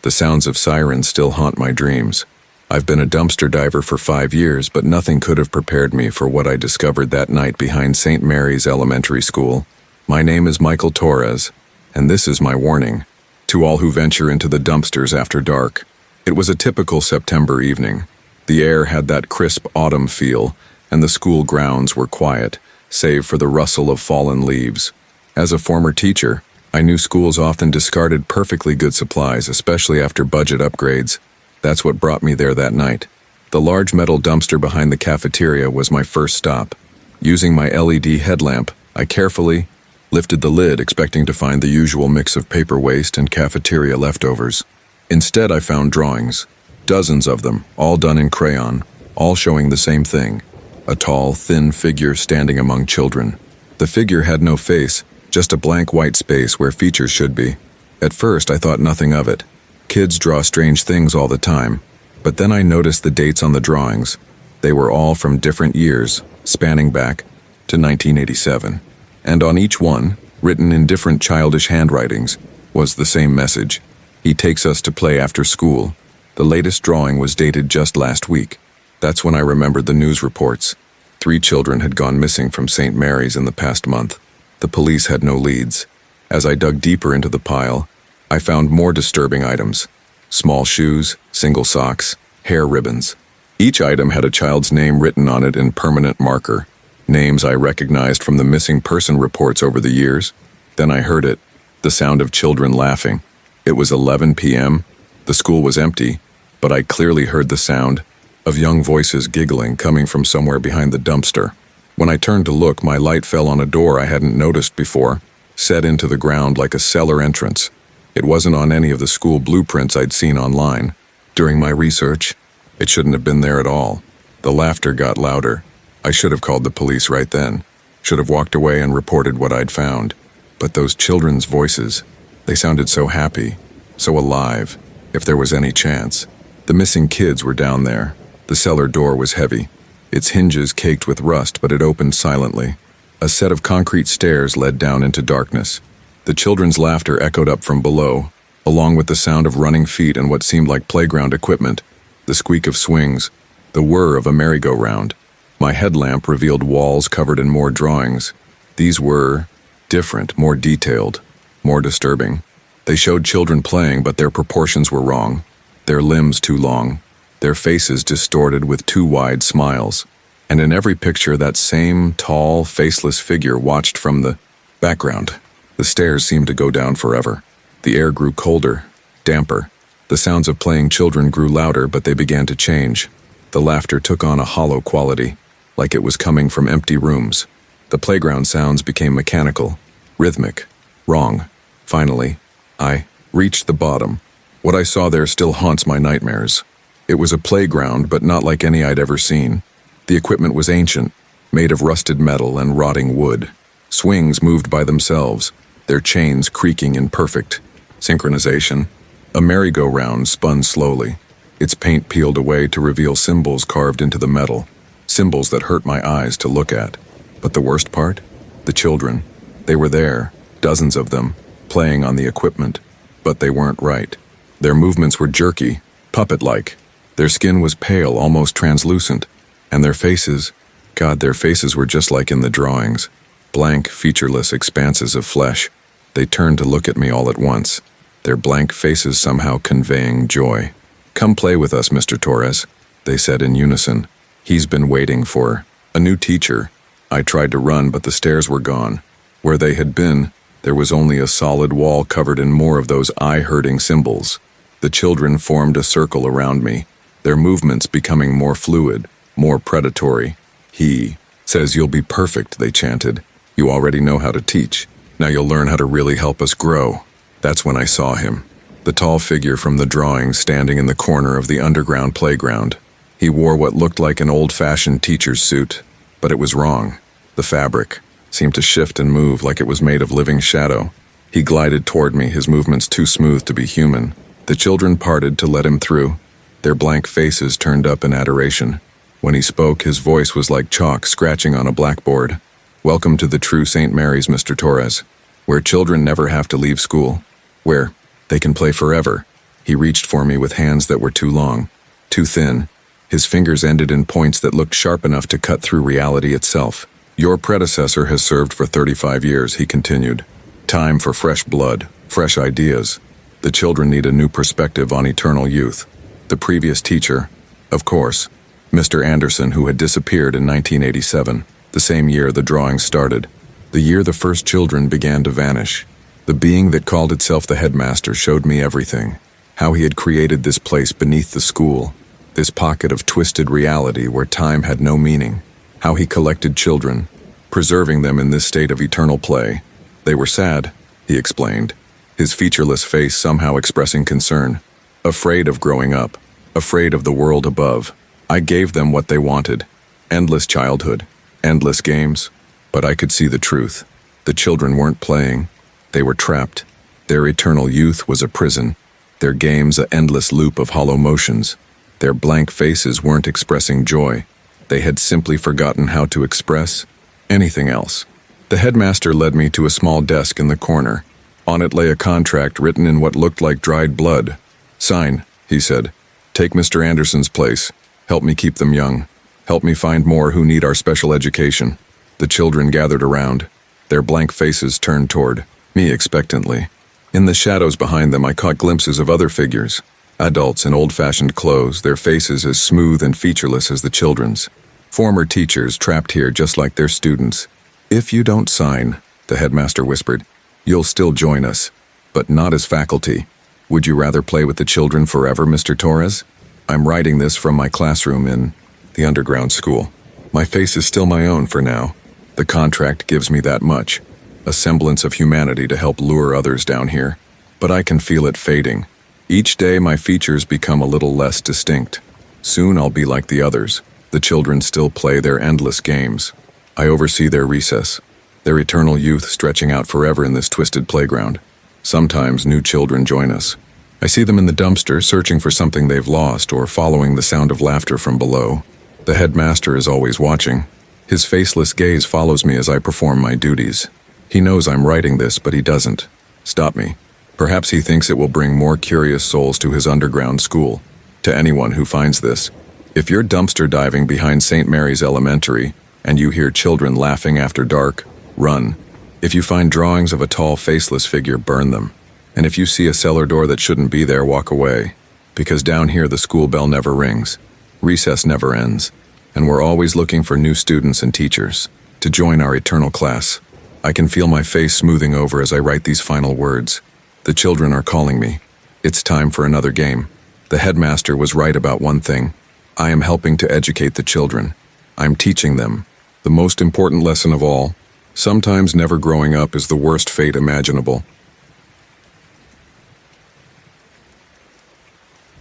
[SPEAKER 1] The sounds of sirens still haunt my dreams. I've been a dumpster diver for 5 years, but nothing could have prepared me for what I discovered that night behind St. Mary's Elementary School. My name is Michael Torres, and this is my warning to all who venture into the dumpsters after dark. It was a typical September evening. The air had that crisp autumn feel, and the school grounds were quiet, save for the rustle of fallen leaves. As a former teacher, I knew schools often discarded perfectly good supplies, especially after budget upgrades. That's what brought me there that night. The large metal dumpster behind the cafeteria was my first stop. Using my LED headlamp, I carefully lifted the lid, expecting to find the usual mix of paper waste and cafeteria leftovers. Instead, I found drawings. Dozens of them, all done in crayon, all showing the same thing. A tall, thin figure standing among children. The figure had no face, just a blank white space where features should be. At first, I thought nothing of it. Kids draw strange things all the time. But then I noticed the dates on the drawings. They were all from different years, spanning back to 1987. And on each one, written in different childish handwritings, was the same message. He takes us to play after school. The latest drawing was dated just last week. That's when I remembered the news reports. 3 children had gone missing from St. Mary's in the past month. The police had no leads. As I dug deeper into the pile, I found more disturbing items. Small shoes, single socks, hair ribbons. Each item had a child's name written on it in permanent marker. Names I recognized from the missing person reports over the years. Then I heard it, the sound of children laughing. It was 11 p.m. The school was empty, but I clearly heard the sound of young voices giggling coming from somewhere behind the dumpster. When I turned to look, my light fell on a door I hadn't noticed before, set into the ground like a cellar entrance. It wasn't on any of the school blueprints I'd seen online. During my research, it shouldn't have been there at all. The laughter got louder. I should have called the police right then. Should have walked away and reported what I'd found. But those children's voices, they sounded so happy, so alive, if there was any chance. The missing kids were down there. The cellar door was heavy. Its hinges caked with rust, but it opened silently. A set of concrete stairs led down into darkness. The children's laughter echoed up from below, along with the sound of running feet and what seemed like playground equipment, the squeak of swings, the whir of a merry-go-round. My headlamp revealed walls covered in more drawings. These were different, more detailed, more disturbing. They showed children playing, but their proportions were wrong. Their limbs too long, their faces distorted with too wide smiles. And in every picture, that same tall, faceless figure watched from the background. The stairs seemed to go down forever. The air grew colder, damper. The sounds of playing children grew louder, but they began to change. The laughter took on a hollow quality, like it was coming from empty rooms. The playground sounds became mechanical, rhythmic, wrong. Finally, I reached the bottom. What I saw there still haunts my nightmares. It was a playground, but not like any I'd ever seen. The equipment was ancient, made of rusted metal and rotting wood. Swings moved by themselves, their chains creaking in perfect synchronization. A merry-go-round spun slowly. Its paint peeled away to reveal symbols carved into the metal, symbols that hurt my eyes to look at. But the worst part? The children. They were there, dozens of them, playing on the equipment. But they weren't right. Their movements were jerky, puppet-like. Their skin was pale, almost translucent. And their faces, God, their faces were just like in the drawings. Blank, featureless expanses of flesh. They turned to look at me all at once, their blank faces somehow conveying joy. "Come play with us, Mr. Torres," they said in unison. "He's been waiting for a new teacher." I tried to run, but the stairs were gone. Where they had been, there was only a solid wall covered in more of those eye-hurting symbols. The children formed a circle around me, their movements becoming more fluid, more predatory. "He says you'll be perfect," they chanted. "You already know how to teach. Now you'll learn how to really help us grow." That's when I saw him, the tall figure from the drawing standing in the corner of the underground playground. He wore what looked like an old-fashioned teacher's suit, but it was wrong. The fabric seemed to shift and move like it was made of living shadow. He glided toward me, his movements too smooth to be human. The children parted to let him through, their blank faces turned up in adoration. When he spoke, his voice was like chalk scratching on a blackboard. "Welcome to the true St. Mary's, Mr. Torres, where children never have to leave school, where they can play forever." He reached for me with hands that were too long, too thin. His fingers ended in points that looked sharp enough to cut through reality itself. "Your predecessor has served for 35 years, he continued. "Time for fresh blood, fresh ideas. The children need a new perspective on eternal youth." The previous teacher, of course, Mr. Anderson, who had disappeared in 1987, the same year the drawing started, the year the first children began to vanish. The being that called itself the headmaster showed me everything, how he had created this place beneath the school, this pocket of twisted reality where time had no meaning, how he collected children, preserving them in this state of eternal play. They were sad, he explained, his featureless face somehow expressing concern, afraid of growing up, afraid of the world above. I gave them what they wanted, endless childhood, endless games, but I could see the truth. The children weren't playing, they were trapped. Their eternal youth was a prison, their games an endless loop of hollow motions. Their blank faces weren't expressing joy. They had simply forgotten how to express anything else. The headmaster led me to a small desk in the corner. On it lay a contract written in what looked like dried blood. "Sign," he said. "Take Mr. Anderson's place. Help me keep them young. Help me find more who need our special education." The children gathered around, their blank faces turned toward me expectantly. In the shadows behind them I caught glimpses of other figures, adults in old-fashioned clothes, their faces as smooth and featureless as the children's. Former teachers trapped here just like their students. "If you don't sign," the headmaster whispered, "you'll still join us, but not as faculty. Would you rather play with the children forever, Mr. Torres?" I'm writing this from my classroom in the underground school. My face is still my own for now. The contract gives me that much, a semblance of humanity to help lure others down here. But I can feel it fading. Each day my features become a little less distinct. Soon I'll be like the others. The children still play their endless games. I oversee their recess, their eternal youth stretching out forever in this twisted playground. Sometimes new children join us. I see them in the dumpster searching for something they've lost or following the sound of laughter from below. The headmaster is always watching. His faceless gaze follows me as I perform my duties. He knows I'm writing this, but he doesn't stop me. Perhaps he thinks it will bring more curious souls to his underground school. To anyone who finds this, if you're dumpster diving behind St. Mary's Elementary and you hear children laughing after dark, run. If you find drawings of a tall, faceless figure, burn them. And if you see a cellar door that shouldn't be there, walk away. Because down here the school bell never rings, recess never ends, and we're always looking for new students and teachers to join our eternal class. I can feel my face smoothing over as I write these final words. The children are calling me. It's time for another game. The headmaster was right about one thing. I am helping to educate the children. I'm teaching them. The most important lesson of all, sometimes never growing up is the worst fate imaginable.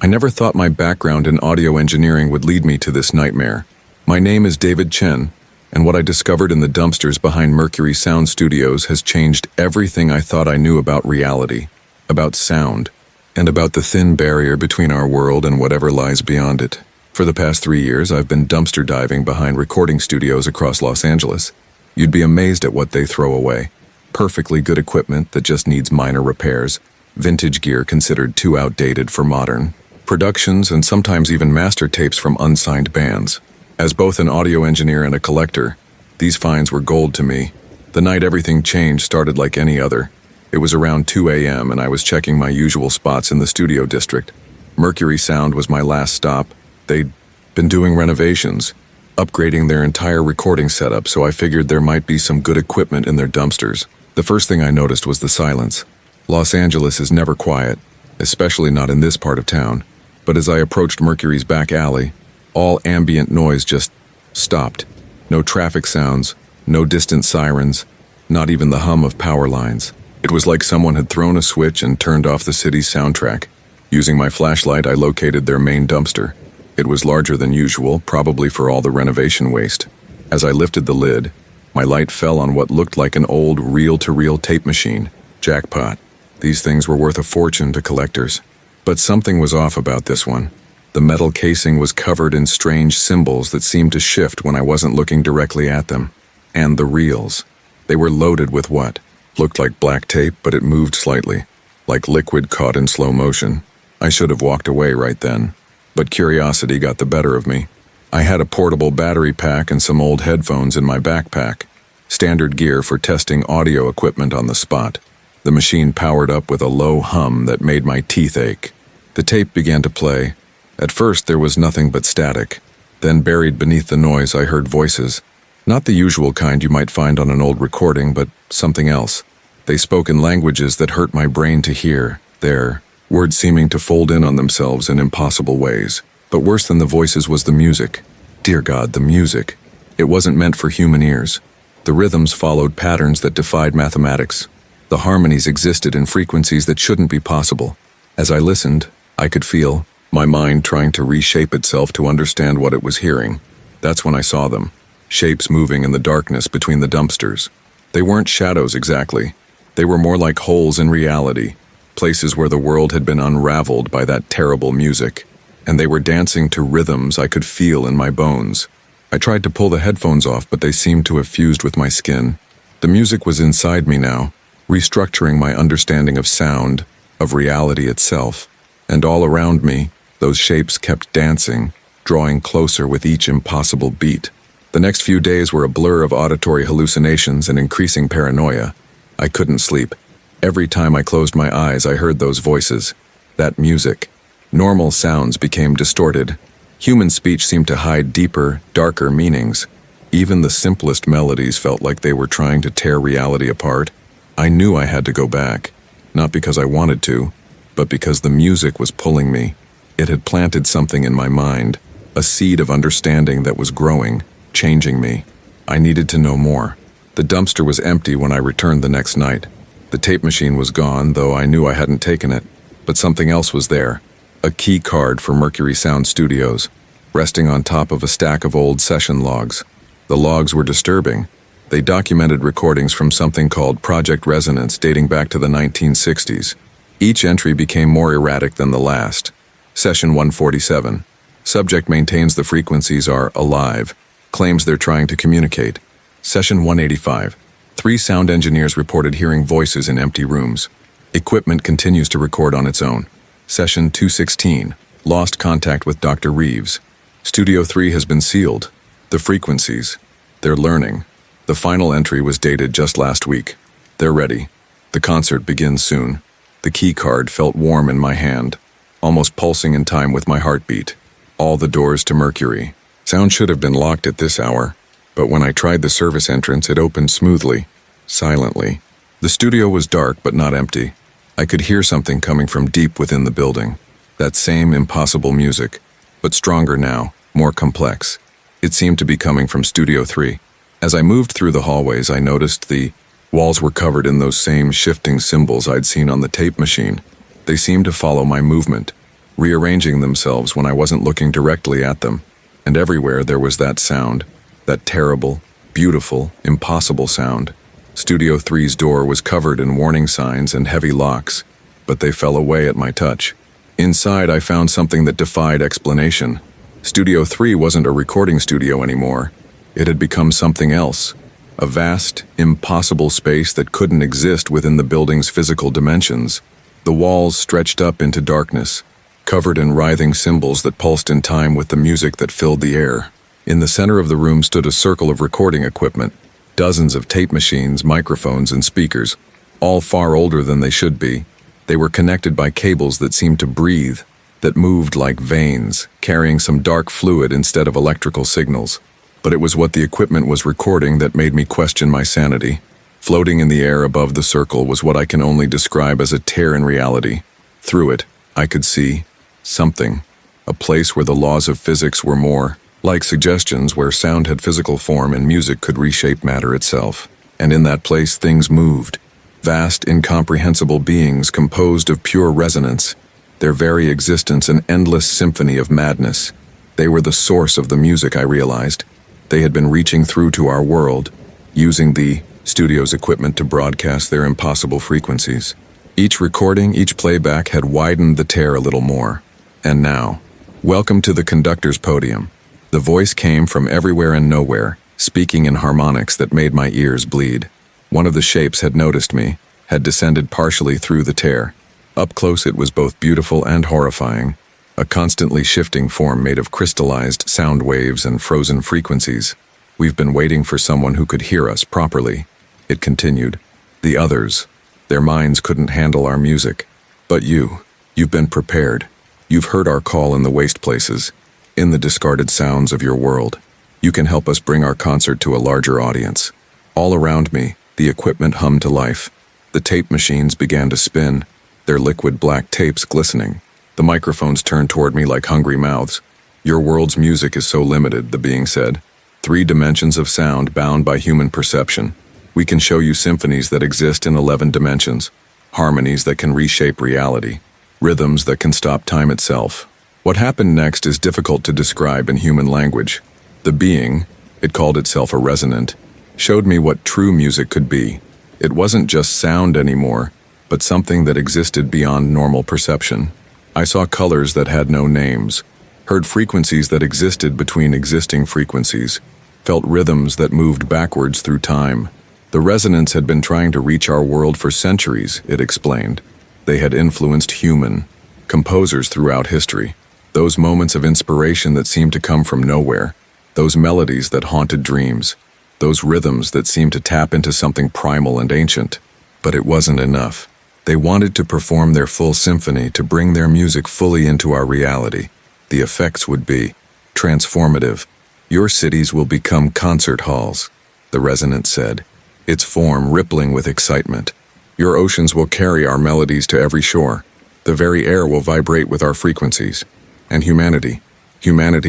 [SPEAKER 1] I never thought my background in audio engineering would lead me to this nightmare. My name is David Chen, and what I discovered in the dumpsters behind Mercury Sound Studios has changed everything I thought I knew about reality, about sound, and about the thin barrier between our world and whatever lies beyond it. For the past 3 years, I've been dumpster diving behind recording studios across Los Angeles. You'd be amazed at what they throw away. Perfectly good equipment that just needs minor repairs, vintage gear considered too outdated for modern, productions and sometimes even master tapes from unsigned bands. As both an audio engineer and a collector, these finds were gold to me. The night everything changed started like any other. It was around 2 a.m. and I was checking my usual spots in the studio district. Mercury Sound was my last stop. They'd been doing renovations, upgrading their entire recording setup, so I figured there might be some good equipment in their dumpsters. The first thing I noticed was the silence. Los Angeles is never quiet. especially not in this part of town. But as I approached Mercury's back alley, all ambient noise just stopped. No traffic sounds, no distant sirens, not even the hum of power lines. It was like someone had thrown a switch and turned off the city's soundtrack. Using my flashlight, I located their main dumpster. It was larger than usual, probably for all the renovation waste. As I lifted the lid, my light fell on what looked like an old reel-to-reel tape machine. Jackpot. These things were worth a fortune to collectors. But something was off about this one. The metal casing was covered in strange symbols that seemed to shift when I wasn't looking directly at them. And the reels. They were loaded with what? Looked like black tape, but it moved slightly, like liquid caught in slow motion. I should have walked away right then. But curiosity got the better of me. I had a portable battery pack and some old headphones in my backpack. Standard gear for testing audio equipment on the spot. The machine powered up with a low hum that made my teeth ache. The tape began to play. At first there was nothing but static. Then buried beneath the noise I heard voices. Not the usual kind you might find on an old recording, but something else. They spoke in languages that hurt my brain to hear, their words seeming to fold in on themselves in impossible ways. But worse than the voices was the music. Dear God, the music. It wasn't meant for human ears. The rhythms followed patterns that defied mathematics. The harmonies existed in frequencies that shouldn't be possible. As I listened, I could feel my mind trying to reshape itself to understand what it was hearing. That's when I saw them. Shapes moving in the darkness between the dumpsters. They weren't shadows exactly. They were more like holes in reality, places where the world had been unraveled by that terrible music. And they were dancing to rhythms I could feel in my bones. I tried to pull the headphones off, but they seemed to have fused with my skin. The music was inside me now, restructuring my understanding of sound, of reality itself. And all around me, those shapes kept dancing, drawing closer with each impossible beat. The next few days were a blur of auditory hallucinations and increasing paranoia. I couldn't sleep. Every time I closed my eyes, I heard those voices, that music. Normal sounds became distorted. Human speech seemed to hide deeper, darker meanings. Even the simplest melodies felt like they were trying to tear reality apart. I knew I had to go back, not because I wanted to, but because the music was pulling me. It had planted something in my mind, a seed of understanding that was growing, changing me. I needed to know more. The dumpster was empty when I returned the next night. The tape machine was gone, though I knew I hadn't taken it. But something else was there. A key card for Mercury Sound Studios, resting on top of a stack of old session logs. The logs were disturbing. They documented recordings from something called Project Resonance dating back to the 1960s. Each entry became more erratic than the last. Session 147. Subject maintains the frequencies are alive, claims they're trying to communicate. Session 185. 3 sound engineers reported hearing voices in empty rooms. Equipment continues to record on its own. Session 216. Lost contact with Dr. Reeves. Studio 3 has been sealed. The frequencies. They're learning. The final entry was dated just last week. They're ready. The concert begins soon. The key card felt warm in my hand, almost pulsing in time with my heartbeat. All the doors to Mercury. Sound should have been locked at this hour, but when I tried the service entrance, it opened smoothly, silently. The studio was dark but not empty. I could hear something coming from deep within the building. That same impossible music, but stronger now, more complex. It seemed to be coming from Studio 3. As I moved through the hallways, I noticed the walls were covered in those same shifting symbols I'd seen on the tape machine. They seemed to follow my movement, rearranging themselves when I wasn't looking directly at them. And everywhere there was that sound, that terrible, beautiful, impossible sound. Studio 3's door was covered in warning signs and heavy locks, but they fell away at my touch. Inside, I found something that defied explanation. Studio 3 wasn't a recording studio anymore. It had become something else. A vast, impossible space that couldn't exist within the building's physical dimensions. The walls stretched up into darkness, covered in writhing symbols that pulsed in time with the music that filled the air. In the center of the room stood a circle of recording equipment, dozens of tape machines, microphones, and speakers, all far older than they should be. They were connected by cables that seemed to breathe, that moved like veins, carrying some dark fluid instead of electrical signals. But it was what the equipment was recording that made me question my sanity. Floating in the air above the circle was what I can only describe as a tear in reality. Through it, I could see something, a place where the laws of physics were more like suggestions, where sound had physical form and music could reshape matter itself. And in that place things moved, vast, incomprehensible beings composed of pure resonance, their very existence an endless symphony of madness. They were the source of the music, I realized. They had been reaching through to our world, using the studio's equipment to broadcast their impossible frequencies. Each recording, each playback had widened the tear a little more. And now, welcome to the conductor's podium. The voice came from everywhere and nowhere, speaking in harmonics that made my ears bleed. One of the shapes had noticed me, had descended partially through the tear. Up close it was both beautiful and horrifying, a constantly shifting form made of crystallized sound waves and frozen frequencies. We've been waiting for someone who could hear us properly, it continued. The others, their minds couldn't handle our music. But you've been prepared. You've heard our call in the waste places, in the discarded sounds of your world. You can help us bring our concert to a larger audience. All around me, the equipment hummed to life. The tape machines began to spin, their liquid black tapes glistening. The microphones turned toward me like hungry mouths. Your world's music is so limited, the being said. 3 dimensions of sound bound by human perception. We can show you symphonies that exist in 11 dimensions, harmonies that can reshape reality, rhythms that can stop time itself. What happened next is difficult to describe in human language. The being, it called itself a resonant, showed me what true music could be. It wasn't just sound anymore, but something that existed beyond normal perception. I saw colors that had no names, heard frequencies that existed between existing frequencies, felt rhythms that moved backwards through time. The resonance had been trying to reach our world for centuries, it explained. They had influenced human composers throughout history. Those moments of inspiration that seemed to come from nowhere, those melodies that haunted dreams, those rhythms that seemed to tap into something primal and ancient. But it wasn't enough. They wanted to perform their full symphony, to bring their music fully into our reality. The effects would be transformative. Your cities will become concert halls, the resonance said, its form rippling with excitement. Your oceans will carry our melodies to every shore. The very air will vibrate with our frequencies. And humanity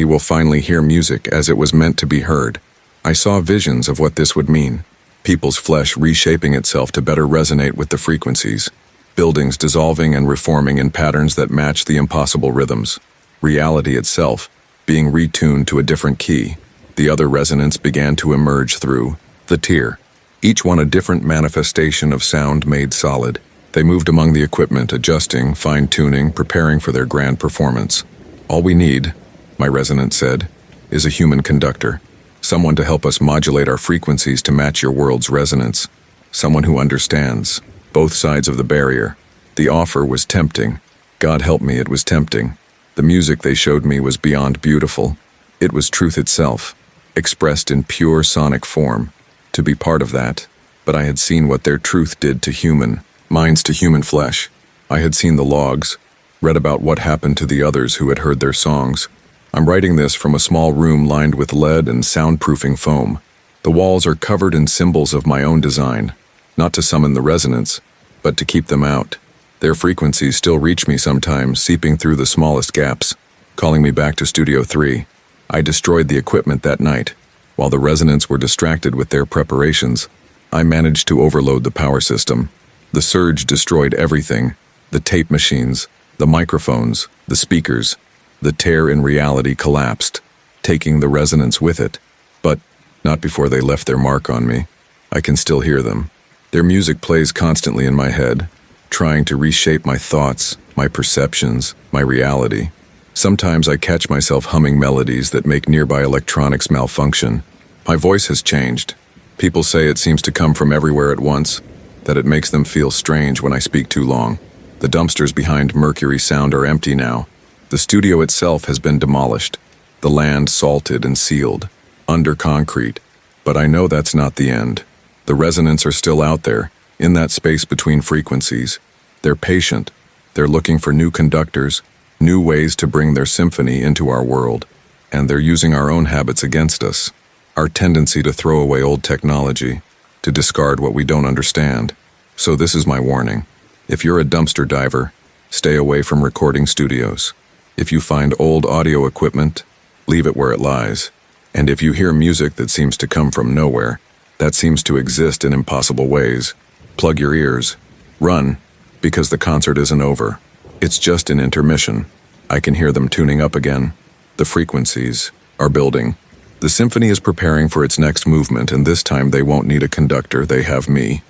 [SPEAKER 1] will finally hear music as it was meant to be heard. I saw visions of what this would mean. People's flesh reshaping itself to better resonate with the frequencies. Buildings dissolving and reforming in patterns that match the impossible rhythms. Reality itself being retuned to a different key. The other resonance began to emerge through the tier. Each one a different manifestation of sound made solid. They moved among the equipment, adjusting, fine-tuning, preparing for their grand performance. All we need, my resonance said, is a human conductor. Someone to help us modulate our frequencies to match your world's resonance. Someone who understands both sides of the barrier. The offer was tempting. God help me, it was tempting. The music they showed me was beyond beautiful. It was truth itself, expressed in pure sonic form. To be part of that, but I had seen what their truth did to human minds, to human flesh. I had seen the logs, read about what happened to the others who had heard their songs. I'm writing this from a small room lined with lead and soundproofing foam. The walls are covered in symbols of my own design, not to summon the resonance, but to keep them out. Their frequencies still reach me sometimes, seeping through the smallest gaps, calling me back to Studio 3. I destroyed the equipment that night. While the resonants were distracted with their preparations, I managed to overload the power system. The surge destroyed everything, the tape machines, the microphones, the speakers. The tear in reality collapsed, taking the resonance with it. But not before they left their mark on me. I can still hear them. Their music plays constantly in my head, trying to reshape my thoughts, my perceptions, my reality. Sometimes I catch myself humming melodies that make nearby electronics malfunction. My voice has changed. People say it seems to come from everywhere at once, that it makes them feel strange when I speak too long. The dumpsters behind Mercury Sound are empty now. The studio itself has been demolished, the land salted and sealed, under concrete. But I know that's not the end. The resonants are still out there, in that space between frequencies. They're patient. They're looking for new conductors, new ways to bring their symphony into our world. And they're using our own habits against us, our tendency to throw away old technology, to discard what we don't understand. So this is my warning. If you're a dumpster diver, Stay away from recording studios. If you find old audio equipment, leave it where it lies. And if you hear music that seems to come from nowhere, that seems to exist in impossible ways, plug your ears. Run, because the concert isn't over. It's just an intermission. I can hear them tuning up again. The frequencies are building. The symphony is preparing for its next movement, and this time they won't need a conductor, they have me.